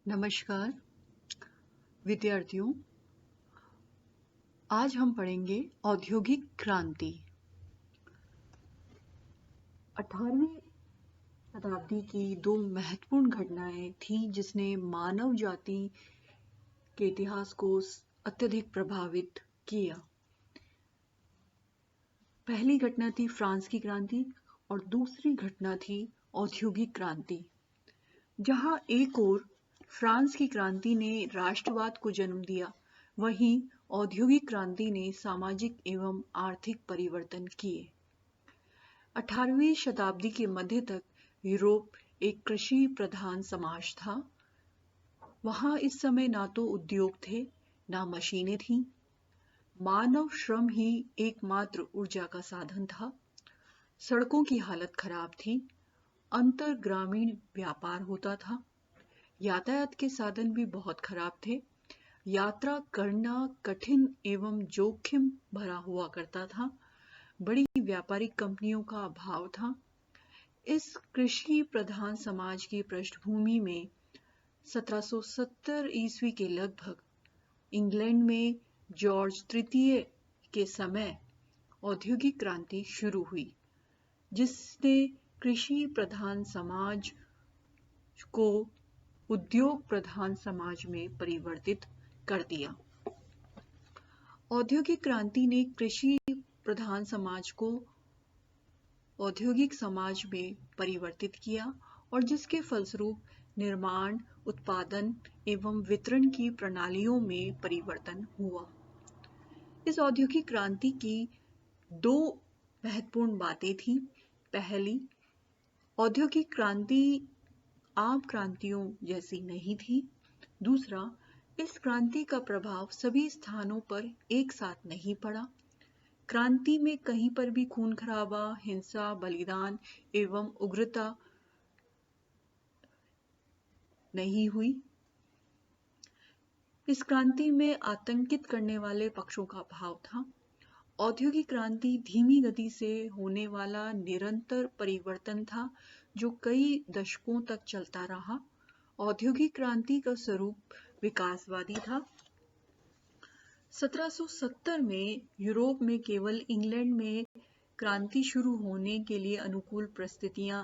नमस्कार विद्यार्थियों, आज हम पढ़ेंगे औद्योगिक क्रांति। 18वीं शताब्दी की दो महत्वपूर्ण घटनाएं थीं जिसने मानव जाति के इतिहास को अत्यधिक प्रभावित किया। पहली घटना थी फ्रांस की क्रांति और दूसरी घटना थी औद्योगिक क्रांति। जहां एक ओर फ्रांस की क्रांति ने राष्ट्रवाद को जन्म दिया, वहीं औद्योगिक क्रांति ने सामाजिक एवं आर्थिक परिवर्तन किए। 18वीं शताब्दी के मध्य तक यूरोप एक कृषि प्रधान समाज था। वहां इस समय ना तो उद्योग थे, ना मशीनें थीं। मानव श्रम ही एकमात्र ऊर्जा का साधन था। सड़कों की हालत खराब थी। अंतर ग्रामीण व्यापार होता था। यातायात के साधन भी बहुत खराब थे। यात्रा करना कठिन एवं जोखिम भरा हुआ करता था। बड़ी व्यापारिक कंपनियों का अभाव था। इस कृषि प्रधान समाज की पृष्ठभूमि में 1770 ईस्वी के लगभग इंग्लैंड में जॉर्ज तृतीय के समय औद्योगिक क्रांति शुरू हुई, जिसने कृषि प्रधान समाज को उद्योग प्रधान समाज में परिवर्तित कर दिया। औद्योगिक क्रांति ने कृषि प्रधान समाज को औद्योगिक समाज में परिवर्तित किया और जिसके फलस्वरूप निर्माण, उत्पादन एवं वितरण की प्रणालियों में परिवर्तन हुआ। इस औद्योगिक क्रांति की दो महत्वपूर्ण बातें थीं। पहली, औद्योगिक क्रांति आम क्रांतियों जैसी नहीं थी। दूसरा, इस क्रांति का प्रभाव सभी स्थानों पर एक साथ नहीं पड़ा। क्रांति में कहीं पर भी खून खराबा, हिंसा, बलिदान एवं उग्रता नहीं हुई। इस क्रांति में आतंकित करने वाले पक्षों का अभाव था। औद्योगिक क्रांति धीमी गति से होने वाला निरंतर परिवर्तन था जो कई दशकों तक चलता रहा। औद्योगिक क्रांति का स्वरूप विकासवादी था। 1770 में यूरोप में केवल इंग्लैंड में क्रांति शुरू होने के लिए अनुकूल परिस्थितियां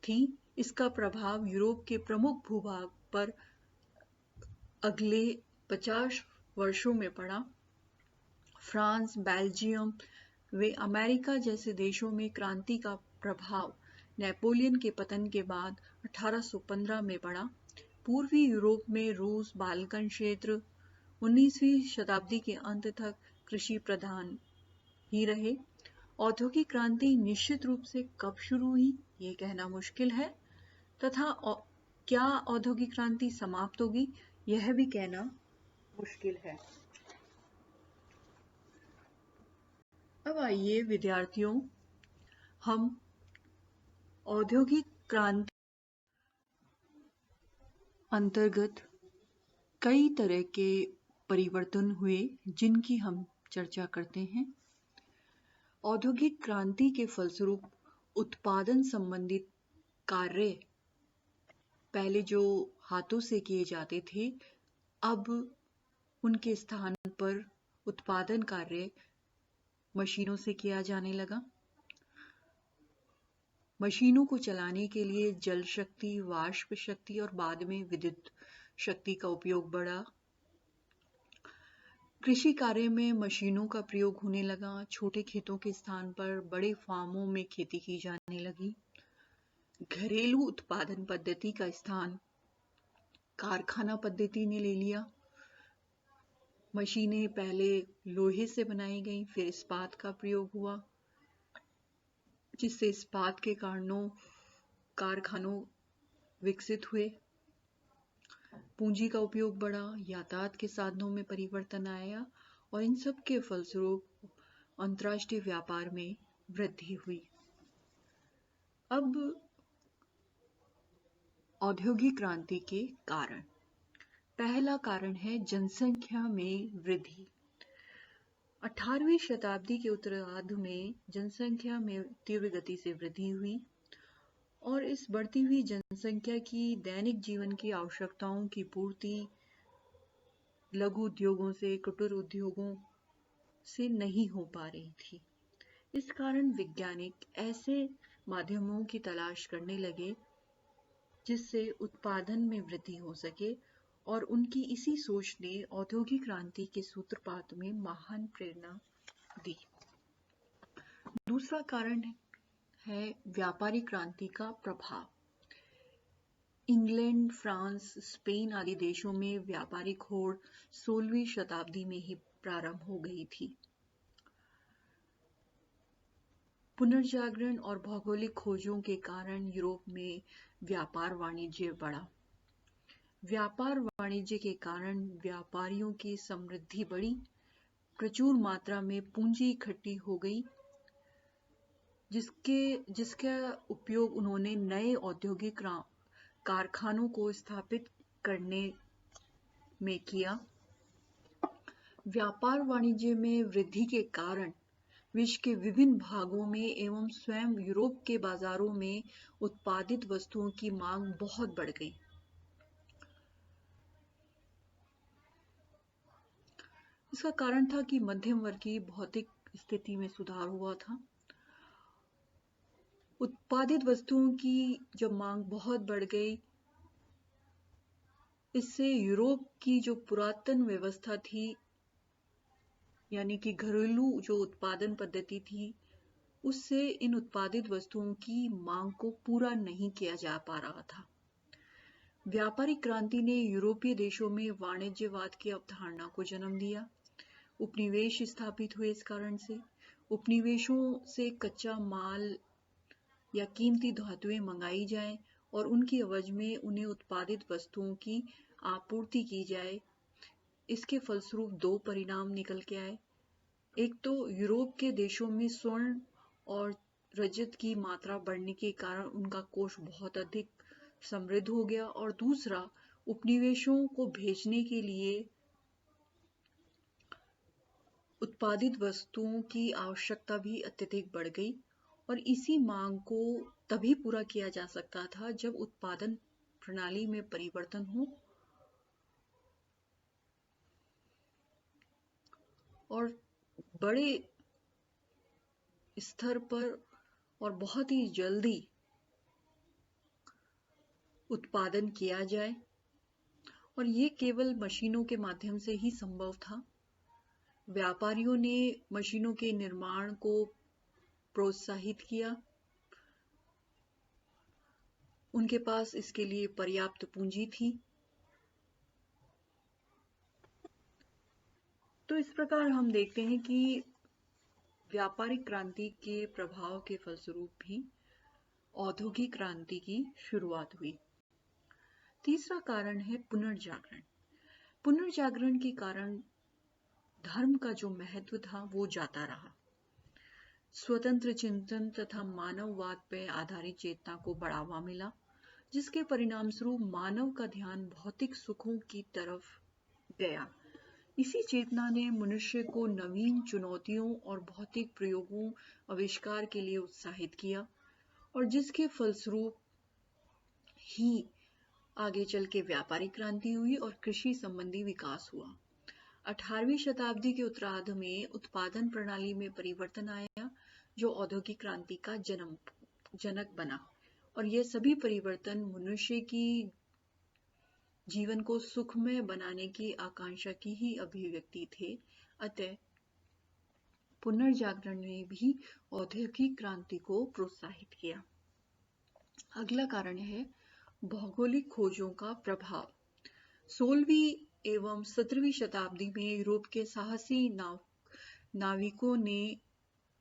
थीं। इसका प्रभाव यूरोप के प्रमुख भूभाग पर अगले 50 वर्षों में पड़ा। फ्रांस, बेल्जियम व अमेरिका जैसे देशों में क्रांति का प्रभाव नेपोलियन के पतन के बाद 1815 में पड़ा। पूर्वी यूरोप में रूस, बाल्कन क्षेत्र 19वीं शताब्दी के अंत तक कृषि प्रधान ही रहे। औद्योगिक क्रांति निश्चित रूप से कब शुरू हुई, ये कहना मुश्किल है, तथा क्या औद्योगिक क्रांति समाप्त होगी, यह भी कहना मुश्किल है। अब आइए विद्यार्थियों, हम औद्योगिक क्रांति अंतर्गत कई तरह के परिवर्तन हुए जिनकी हम चर्चा करते हैं। औद्योगिक क्रांति के फलस्वरूप उत्पादन संबंधित कार्य पहले जो हाथों से किए जाते थे, अब उनके स्थान पर उत्पादन कार्य मशीनों से किया जाने लगा। मशीनों को चलाने के लिए जल शक्ति, वाष्प शक्ति और बाद में विद्युत शक्ति का उपयोग बढ़ा। कृषि कार्य में मशीनों का प्रयोग होने लगा। छोटे खेतों के स्थान पर बड़े फार्मों में खेती की जाने लगी। घरेलू उत्पादन पद्धति का स्थान कारखाना पद्धति ने ले लिया। मशीनें पहले लोहे से बनाई गई, फिर इस्पात का प्रयोग हुआ, जिससे इस्पात के कारखानों विकसित हुए। पूंजी का उपयोग बढ़ा, यातायात के साधनों में परिवर्तन आया और इन सब के फलस्वरूप अंतर्राष्ट्रीय व्यापार में वृद्धि हुई। अब औद्योगिक क्रांति के कारण। पहला कारण है जनसंख्या में वृद्धि। 18वीं शताब्दी के उत्तरार्ध में जनसंख्या में तीव्र गति से वृद्धि हुई और इस बढ़ती हुई जनसंख्या की दैनिक जीवन की आवश्यकताओं की पूर्ति लघु उद्योगों से, कुटीर उद्योगों से नहीं हो पा रही थी। इस कारण वैज्ञानिक ऐसे माध्यमों की तलाश करने लगे जिससे उत्पादन में वृद्धि हो सके, और उनकी इसी सोच ने औद्योगिक क्रांति के सूत्रपात में महान प्रेरणा दी। दूसरा कारण है व्यापारिक क्रांति का प्रभाव। इंग्लैंड, फ्रांस, स्पेन आदि देशों में व्यापारिक होड़ 16वीं शताब्दी में ही प्रारंभ हो गई थी। पुनर्जागरण और भौगोलिक खोजों के कारण यूरोप में व्यापार वाणिज्य बढ़ा। व्यापार वाणिज्य के कारण व्यापारियों की समृद्धि बढ़ी, प्रचुर मात्रा में पूंजी इकट्ठी हो गई, जिसका उपयोग उन्होंने नए औद्योगिक कारखानों को स्थापित करने में किया। व्यापार वाणिज्य में वृद्धि के कारण विश्व के विभिन्न भागों में एवं स्वयं यूरोप के बाजारों में उत्पादित वस्तुओं की मांग बहुत बढ़ गई। इसका कारण था कि मध्यम वर्ग की भौतिक स्थिति में सुधार हुआ था। उत्पादित वस्तुओं की जब मांग बहुत बढ़ गई, इससे यूरोप की जो पुरातन व्यवस्था थी, यानी कि घरेलू जो उत्पादन पद्धति थी, उससे इन उत्पादित वस्तुओं की मांग को पूरा नहीं किया जा पा रहा था। व्यापारिक क्रांति ने यूरोपीय देशों में वाणिज्यवाद की अवधारणा को जन्म दिया। उपनिवेश स्थापित हुए। इस कारण से उपनिवेशों से कच्चा माल या कीमती धातुएं मंगाई जाएं और उनकी एवज में उन्हें उत्पादित वस्तुओं की आपूर्ति की जाए। इसके फलस्वरूप दो परिणाम निकल के आए। एक तो यूरोप के देशों में स्वर्ण और रजत की मात्रा बढ़ने के कारण उनका कोष बहुत अधिक समृद्ध हो गया, और दूसरा उपनिवेशों को भेजने के लिए उत्पादित वस्तुओं की आवश्यकता भी अत्यधिक बढ़ गई, और इसी मांग को तभी पूरा किया जा सकता था जब उत्पादन प्रणाली में परिवर्तन हो और बड़े स्तर पर और बहुत ही जल्दी उत्पादन किया जाए, और ये केवल मशीनों के माध्यम से ही संभव था। व्यापारियों ने मशीनों के निर्माण को प्रोत्साहित किया। उनके पास इसके लिए पर्याप्त पूंजी थी। तो इस प्रकार हम देखते हैं कि व्यापारिक क्रांति के प्रभाव के फलस्वरूप भी औद्योगिक क्रांति की शुरुआत हुई। तीसरा कारण है पुनर्जागरण। पुनर्जागरण के कारण धर्म का जो महत्व था वो जाता रहा। स्वतंत्र चिंतन तथा मानववाद पर आधारित चेतना को बढ़ावा मिला, जिसके परिणाम स्वरूप मानव का ध्यान भौतिक सुखों की तरफ गया। इसी चेतना ने मनुष्य को नवीन चुनौतियों और भौतिक प्रयोगों आविष्कार के लिए उत्साहित किया, और जिसके फलस्वरूप ही आगे चल के व्यापारिक क्रांति हुई और कृषि संबंधी विकास हुआ। 18वीं शताब्दी के उत्तरार्ध में उत्पादन प्रणाली में परिवर्तन आया, जो औद्योगिक क्रांति का जनक बना, और यह सभी परिवर्तन मनुष्य की जीवन को सुखमय बनाने की आकांक्षा की ही अभिव्यक्ति थे। अतः पुनर्जागरण ने भी औद्योगिक क्रांति को प्रोत्साहित किया। अगला कारण है भौगोलिक खोजों का प्रभाव। 16वीं एवं 17वीं शताब्दी में यूरोप के साहसी नाविकों ने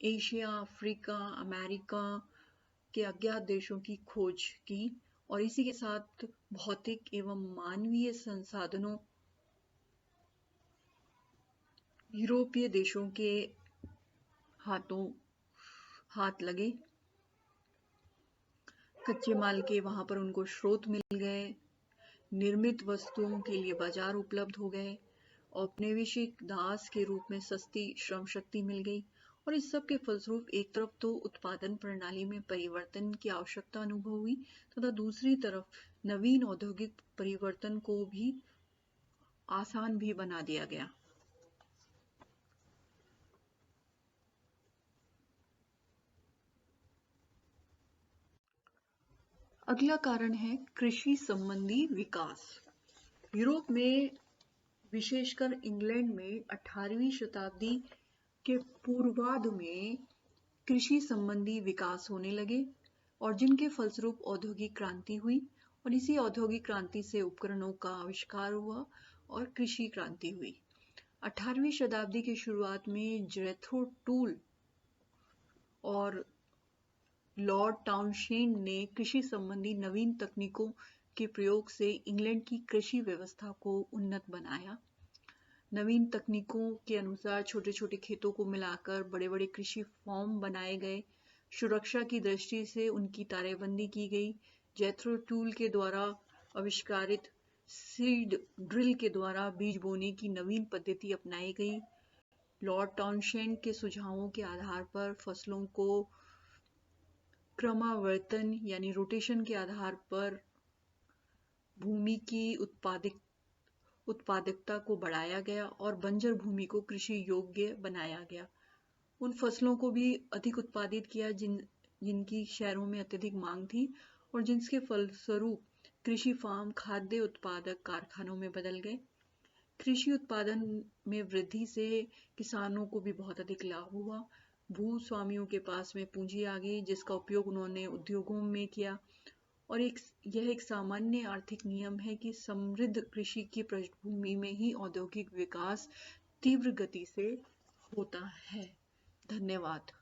एशिया, अफ्रीका, अमेरिका के अज्ञात देशों की खोज की, और इसी के साथ भौतिक एवं मानवीय संसाधनों यूरोपीय देशों के हाथ लगे। कच्चे माल के वहां पर उनको स्रोत मिल गए, निर्मित वस्तुओं के लिए बाजार उपलब्ध हो गए, औपनिवेशिक दास के रूप में सस्ती श्रम शक्ति मिल गई, और इस सब के फलस्वरूप एक तरफ तो उत्पादन प्रणाली में परिवर्तन की आवश्यकता अनुभव हुई तथा दूसरी तरफ नवीन औद्योगिक परिवर्तन को भी आसान भी बना दिया गया। अगला कारण है कृषि संबंधी विकास। यूरोप में, विशेषकर इंग्लैंड में 18वीं शताब्दी के पूर्वार्ध में कृषि संबंधी विकास होने लगे और जिनके फलस्वरूप औद्योगिक क्रांति हुई और इसी औद्योगिक क्रांति से उपकरणों का आविष्कार हुआ और कृषि क्रांति हुई। 18वीं शताब्दी की शुरुआत में जेथरो टूल और लॉर्ड टाउनशेंड ने कृषि संबंधी नवीन तकनीकों के प्रयोग से इंग्लैंड की कृषि व्यवस्था को उन्नत बनाया। नवीन तकनीकों के अनुसार छोटे छोटे खेतों को मिलाकर बड़े बड़े कृषि फॉर्म बनाए गए। सुरक्षा की दृष्टि से उनकी तारेबंदी की गई। जेथरो टूल के द्वारा आविष्कारित सीड ड्रिल के द्वारा बीज बोने की नवीन पद्धति अपनाई गई। लॉर्ड टाउनशेंड के सुझावों के आधार पर फसलों को क्रमावर्तन यानी रोटेशन के आधार पर भूमि की उत्पादकता को बढ़ाया गया और बंजर भूमि को कृषि योग्य बनाया गया। उन फसलों को भी अधिक उत्पादित किया जिनकी शहरों में अत्यधिक मांग थी और जिनके फलस्वरूप कृषि फार्म खाद्य उत्पादक कारखानों में बदल गए। कृषि उत्पादन में वृद्धि से किसानों को भी बहुत अधिक लाभ हुआ। भूस्वामियों के पास में पूंजी आ गई जिसका उपयोग उन्होंने उद्योगों में किया और यह एक सामान्य आर्थिक नियम है कि समृद्ध कृषि की पृष्ठभूमि में ही औद्योगिक विकास तीव्र गति से होता है। धन्यवाद।